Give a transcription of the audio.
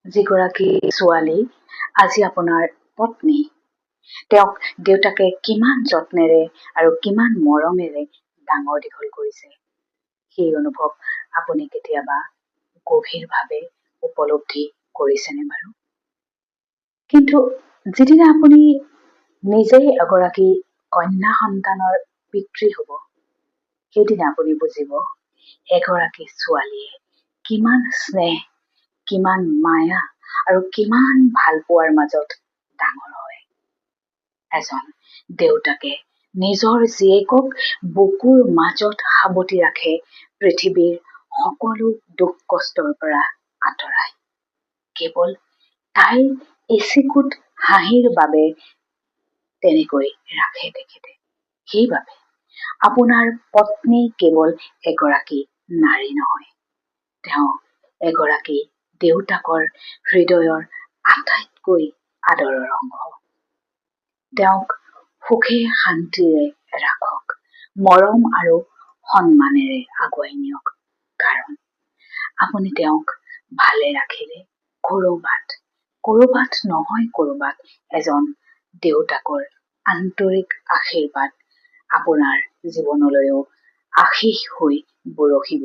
যিগৰাকী ছোৱালী আজি আপোনাৰ পত্নী, তেওঁক দেউতাকে কিমান যত্নেৰে আৰু কিমান মৰমেৰে ডাঙৰ দীঘল কৰিছে, সেই অনুভৱ আপুনি কেতিয়াবা গভীৰভাৱে উপলব্ধি কৰিছেনে বাৰু? কিন্তু যিদিনা আপুনি নিজেই এগৰাকী কন্যা সন্তানৰ পিতৃ হ'ব, সেইদিনা আপুনি বুজিব এগৰাকী ছোৱালীয়ে কিমান স্নেহ, কিমান মায়া আৰু কিমান ভাল পোৱাৰ মাজত ডাঙৰ হয়। এজন দেউতাকে নিজৰ জীয়েকক বুকুৰ মাজত সাৱটি ৰাখে পৃথিৱীৰ সকলো দুখ কষ্টৰ পৰা আঁতৰাই, কেৱল তাইৰ এচিকুট হাঁহিৰ বাবে তেনেকৈ ৰাখে তেখেতে। সেইবাবে আপোনাৰ পত্নী কেৱল এগৰাকী নাৰী নহয়, তেওঁ এগৰাকী দেউতাকৰ হৃদয়ৰ আটাইতকৈ আদৰৰ অংশ। তেওঁক সুখে শান্তিৰে ৰাখক, মৰম আৰু সন্মানেৰে আগুৱাই নিয়ক, কাৰণ আপুনি তেওঁক ভালে ৰাখিলে কৰবাত নহয় কৰবাত এজন দেউতাকৰ আন্তৰিক আশীৰ্বাদ আপোনাৰ জীৱনলৈও আশীষ হৈ বৰষিব।